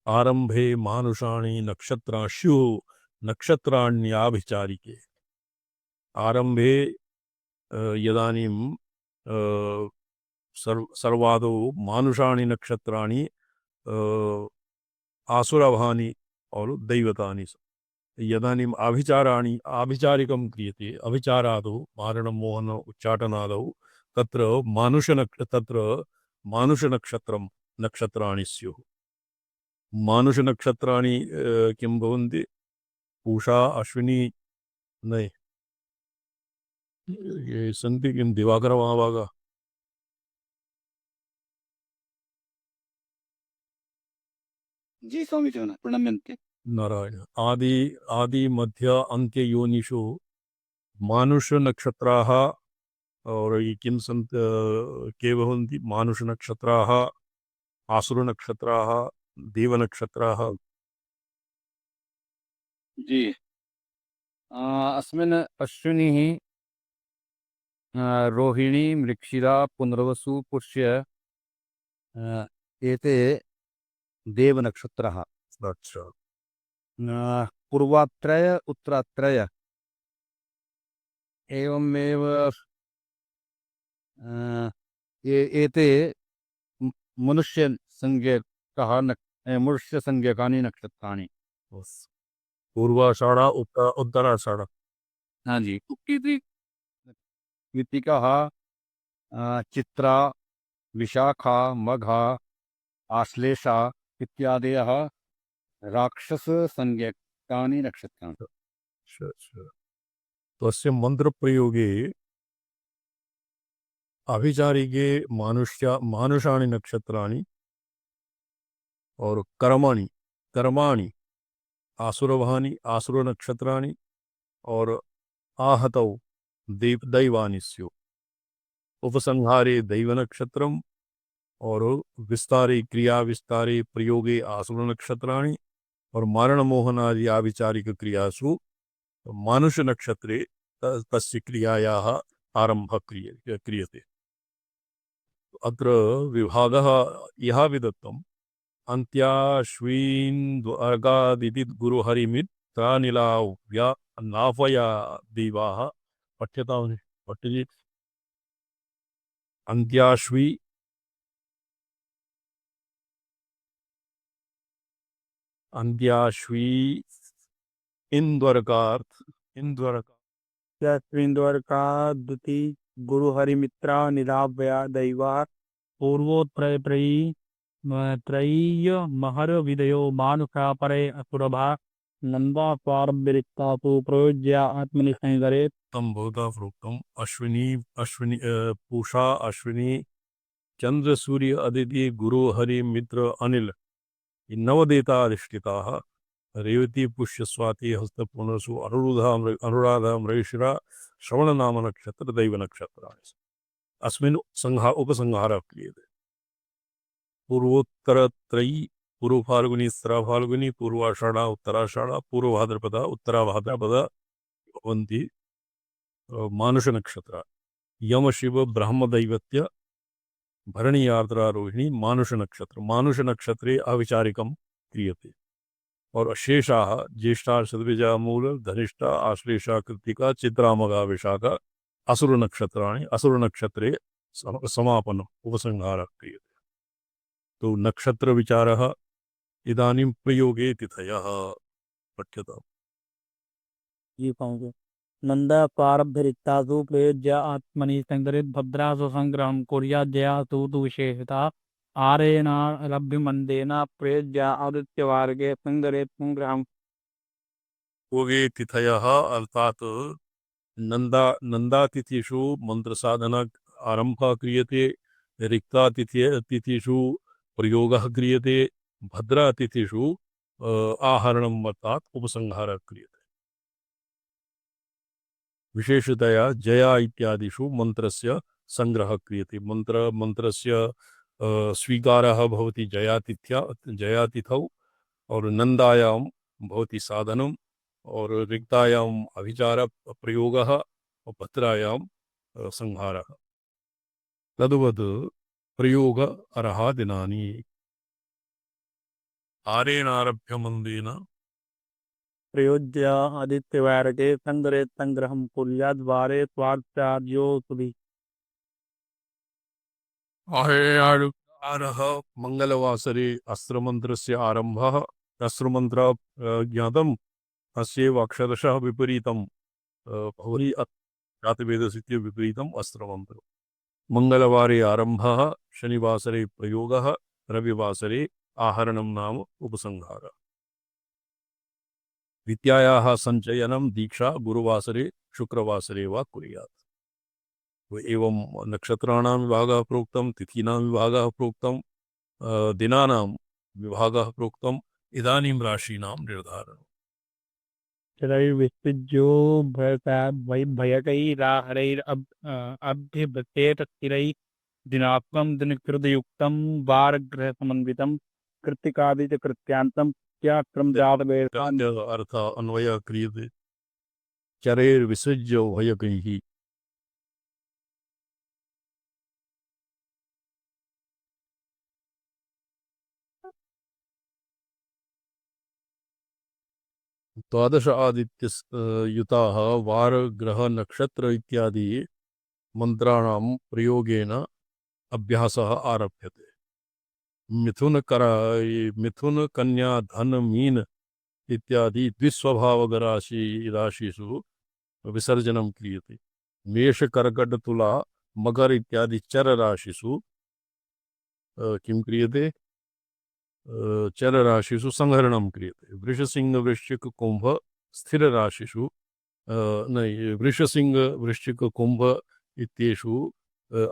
आरंभे मानुषाणि नक्षत्रास्युः नक्षत्राण्याभिचारिके। आरंभे यदानीं सर्वादौ मानुषाणि नक्षत्राणि आसुरभानि और दैवतानि यदानीम् आभिचारिकं क्रियते अभिचारादौ मारणमोहन उच्चाटनादौ तत्र मानुषनक्षत्रं नक्षत्राणि स्युः। मानुषनक्षत्राणि किं भवन्ति? पूषा अश्विनी न ये सन्ति किं? दिवाकर महाभागा जी स्वामी प्रणम्यन्ते। नारायण आदि मध्य अंत्य योनिषु मानुष नक्षत्राः और ये किं सन्त के भवन्ति? मानुष नक्षत्राः आसुर नक्षत्राः देव नक्षत्राः। जी अस्मिन् अश्विनिः रोहिणी मृक्षिरा पुनर्वसु पुष्य एते देवनक्षत्रः। अच्छा। पूर्वात्रय उत्तरात्रय एवमेव एते मनुष्यसंज्ञकानि नक्षत्राणि। पूर्वाषाढ़ उत्तराषाढ़। हाँ जी। कृतिकः चित्रा विशाखा मघा आश्लेषा इत्यादयः राक्षससंज्ञकानि नक्षत्राणि। तो अस्य मंत्रप्रयोगे अभिचारिके मानुषाणि नक्षत्राणि और कर्माणि आसुरभानि आसुर नक्षत्राणि और आहतौ दैवानि स्युः। उपसंहारे दैव नक्षत्रम और विस्तारे क्रिया विस्तारे प्रयोगे आसुर नक्षत्राणि और मारण मोहनादि आविचारिक क्रियासु मानुष नक्षत्रे तस्य क्रियायाः आरम्भः क्रियते। अत्र विभागः यः विदत्तम् अन्त्याश्वीन्द्वर्गादिति गुरुहरिमित्रानिलाव्या नाभया देवाः पठ्यते। अन्त्याश्वी इंद्वर्कादुति गुरुहरिमित्रा निराभया दैवा पूर्वोत्रयी महर विदयो मानुषा परे असुरभा नंदा स्वारविरिक्तासु प्रयोज्या आत्मनि संगरे तम बहुधा प्रोक्तम। अश्विनी पूषा अश्विनी चंद्र सूर्य अदिति गुरु हरि मित्र अनिल नवदेता अधिष्ठिताः रेवती पुष्य स्वाति हस्त पुनसु अनुराधा मृगशिरा श्रवण नाम नक्षत्र दैव नक्षत्राणि अस्मिन् उपसंहारः क्रियते। पूर्व फाल्गुनी उत्तरा फाल्गुनी पूर्वाषाढ़ा उत्तराषाढ़ा पूर्व भाद्रपद उत्तरा भाद्रपद भवन्ति मानुष नक्षत्र यम शिव ब्रह्म दैवत्य भरणी आर्द्रा रोहिणी मानुष नक्षत्रे अविचारिकं क्रियते और शेषाः ज्येष्ठा शतबीजा मूल धनिष्ठा आश्लेषा कृत्तिका चित्रा मघा विशाखा असुर नक्षत्रे समापन उपसंहारः क्रियते। तो नक्षत्र विचारः इदानीं प्रयोगे तिथयः पठ्यताम्। ये पाऊंगे नंदा प्रारब्ध रिक्तासु प्रयोज्य आत्मनि संग्रहित भद्रासु संग्रहं कुर्या जया तु विशेषता आरेणारभ्य मंदेन प्रयोज्य आदित्य वार्गे संग्रहित संग्रहं योगे तिथयः अर्थात नंदातिथिषु मंत्र साधना आरंभः क्रियते, रिक्तातिथिषु प्रयोगः क्रियते, भद्रातिथिषु आहरणम् अर्थात उपसंहारः क्रियते। विशेषतया जया इत्यादिषु मंत्रस्य संग्रहः क्रियते। मंत्रस्य स्वीकारः भवति जयातिथौ और नंदायां भवति साधनम् और रिक्तायाम् अभिचार प्रयोगः और भद्रायां संहारः। तद्वत् प्रयोग अर्हा दिनानि आरेणारभ्य मंदेन प्रयोज्य आदित्य वार्गे संग्रहित संग्रहं कुर्या द्वारे स्वार्चार्यो सुभि आरेणारः मंगलवासरे अस्त्रमन्त्रस्य आरम्भः। अस्त्रमन्त्र ज्ञातम् अस्यैव अक्षरशः विपरीतं भवति जातवेदस्य विपरीतम् अस्त्रमन्त्रम्। मंगलवारे आरम्भः, शनिवासरे प्रयोगः, रविवासरे आहरणं नाम उपसंहारः। विद्यायाः सञ्चयनं दीक्षा गुरुवासरे शुक्रवासरे वा कुर्यात्। एवं नक्षत्राणां विभागः प्रोक्तं, तिथीनां विभागः प्रोक्तं, दिनानां विभागः प्रोक्तम्। इदानीं राशीनां निर्धारणम्। चिरैर्विसृज्यो अभ्यभतेत चिरैः दिनात्मं दिनकृतयुक्तं वारग्रहसमन्वितं कृत्तिकादि च कृत्यान्तं त्याक्रम जातवेदान् अर्थ अन्वय क्रियते। चरैर्विसृज्य उभयकैः द्वादश आदित्य युताः वार ग्रह नक्षत्र इत्यादि मंत्राणां प्रयोगेन अभ्यासः आरभ्यते। मिथुन कन्या धन मीन इत्यादि द्विस्वभावक राशिषु विसर्जनं क्रियते। मेष कर्कट तुला मकर इत्यादि चर राशिषु किं क्रियते? चर राशिषु संहरणं क्रियते। वृषसिंह वृश्चिक कुंभ स्थिर राशिषु नहीं, वृषसिंह वृश्चिक कुंभ इत्येषु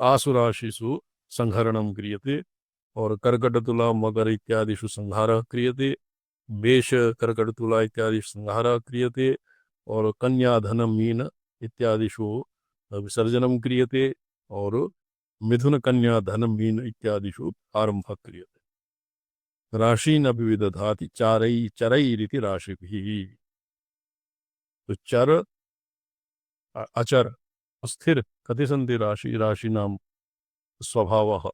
आसु राशिषु संहरणं क्रियते और कर्कट तुला मकर इत्यादिषु संहारः क्रियते। मेष कर्कट तुला इत्यादि संहारः क्रियते और कन्या धन मीन इत्यादिषु विसर्जनं क्रियते और मिथुन कन्या धन मीन इत्यादिषु आरंभः क्रियते। राशीन् अपि विदधाति चरैरिति राशिभिः। तो चर अचर स्थिर कति सन्ति राशीनां स्वभावः?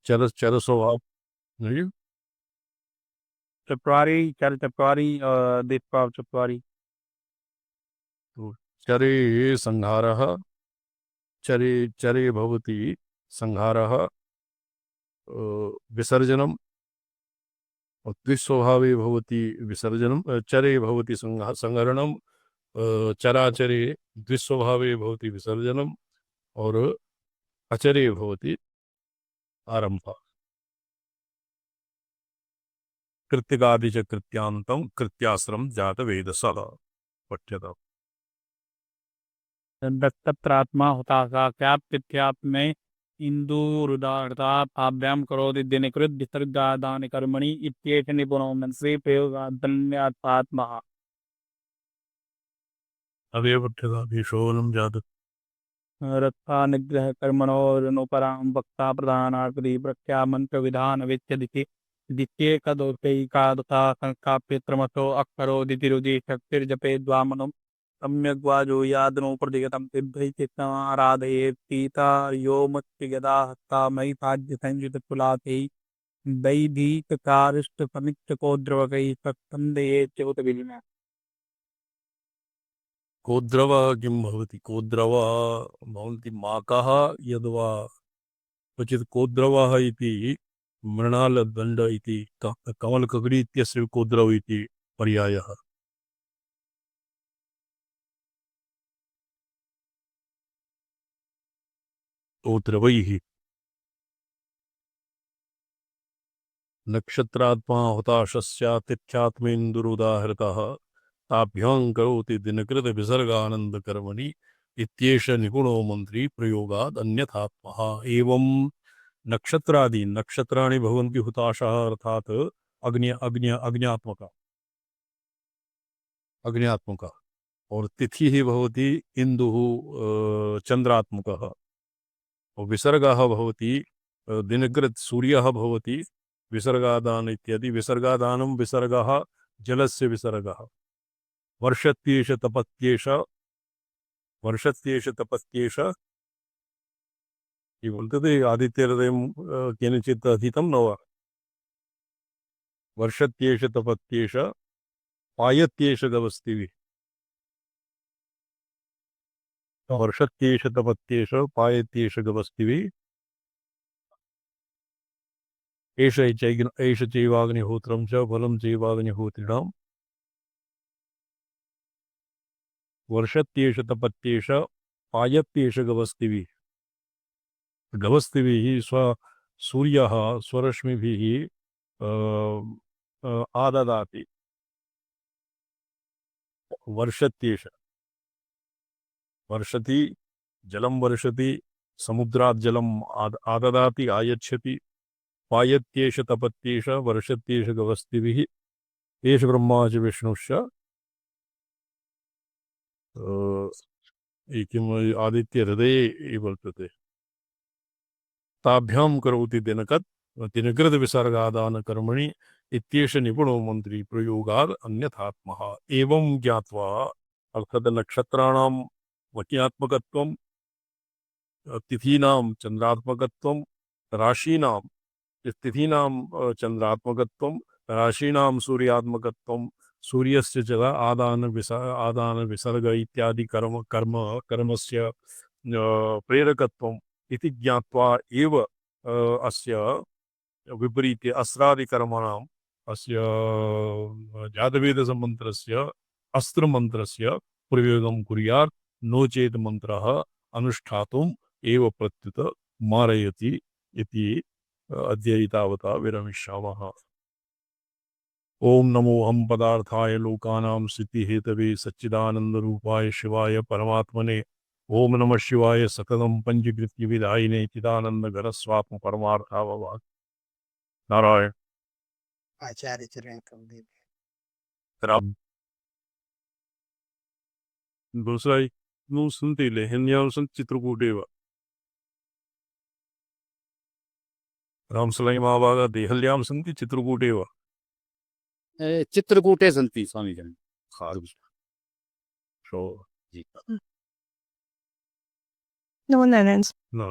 चर स्वभाव नहीं? चत्वारि चत्वारि दिक्पाव चत्वारि तो चरे संहारः, चरे भवति संहारः, विसर्जनम् और द्विस्वभावे भवति विसर्जनं, चरे भवति संहरणं, चराचरे द्विस्वभावे भवति विसर्जनम् और अचरे भवति आरम्भः। कृत्तिकादि च कृत्यान्तं कृत्याश्रम जातवेदसः पठ्यताम्। दत्तत्रात्मा हुताशा क्याप्तिथ्यात्मे इंदुरुदारताभ्यां करोति दिनकृत विसर्गादानि कर्मणि इत्येष निपुणो मनसि प्रयोगादन्यात्मात्मः। अदेव पठ्यताम्। ईशोनं जात रक्षा निग्रह कर्मणोरनुपरां वक्ता प्रधानाकृति प्रख्या मंत्र विधान विच्छदिति द्वितीय कदोपैकादथा संस्थाप्यत्रमसो अक्षरो दितिरुदि शक्तिर्जपे द्वामनं सम्यग् वाजो यादनो प्रतिगतं सिद्धै चित्तमाराधयेत् सीता यो मत्स्य यदा हस्ता मयि साध्य संयुतकुलाते वैदिककारिष्टसमिक्षकोद्रवकैः सत्सन्देयेत् च उत विनिमय। कोद्रव किं भवति कोद्रव भवन्ति माकः यद्वा क्वचित् कोद्रवः इति मृणालदण्ड इति कमलकगडी इत्यस्य कोद्रव इति पर्यायः। कोद्रवैः नक्षत्रात्मा हुताशस्यातिथ्यात्मेन्दुरुदाहृतः ताभ्यां करोति दिनकृत विसर्गानन्दकर्मणि इत्येष निपुणो मंत्री प्रयोगाद अन्यथात्मः। एवं नक्षत्रादि नक्षत्राणि भवन्ति हुताशः अर्थात अग्न्यात्मक और तिथि ही भवति इंदुः चंद्रात्मकः और विसर्गः भवति दिनकृत सूर्यः भवति विसर्गादान इत्यादि। विसर्गादानं विसर्गः जलस्य विसर्गः। वर्षत्येष तपत्येष ये बोलते थे आदित्यहृदयं केनचित् अधीतं न वा। वर्षत्येष तपत्येष पायत्येष गवस्तिभिः। वर्षत्येष तपत्येष पायत्येष गवस्तिभिः एष चैवाग्निहोत्रं च फलं चैवाग्निहोत्रिणाम्। वर्षत्येष तपत्येष पायत्येष गवस्तिभिः। गवस्तिभिः सूर्यः स्वरश्मिभिः आददाति। वर्षत्येष वर्षति जलं वर्षति समुद्रात् जलम् आददाति आयच्छति। पायत्येष तपत्येष वर्षत्येष गवस्तिभिः एष ब्रह्मा च विष्णुश्च किम् आदित्यहृदये वर्तते। ताभ्यां करोति दिनकृत विसर्गादानकर्मणि इत्येष निपुणो मंत्री प्रयोगाद अन्यथात्मः। एवं ज्ञात्वा अर्थात् नक्षत्राणां वक्यात्मकत्वं तिथीनां चंद्रात्मकत्वं राशीनां तिथीनां चंद्रात्मकत्वं राशीनां सूर्यात्मकत्वं सूर्यस्य च आदान विसर्ग इत्यादि कर्मस्य प्रेरकत्वम् इति ज्ञात्वा एव अस्य विपरीते अस्त्रादिकर्मणाम् अस्य जातवेदसमन्त्रस्य अस्त्रमन्त्रस्य प्रयोगं कुर्यात् नो चेत् मन्त्रः अनुष्ठातुम् एव प्रत्युत मारयति इति अद्य एतावता विरमिष्यामः। ओम नमो हम पदार्थाय लोकानां सिद्धिहेतवे सच्चिदानन्दरूपाय शिवाय परमात्मने ओम नमः शिवाय सततं पंचकृत्य विधायिने चिदानन्दघनस्वात्म परमार्थावभाग नारायण आचार्य चरण कमल। दूसरा नु सुनते ले हिन्यावसन चित्रकूटेव रामसलय महाभाग देहल्यां सन्ति चित्रकूटेव चित्रकूटे सन्ति स्वामीजन। So, No, Nanans. no.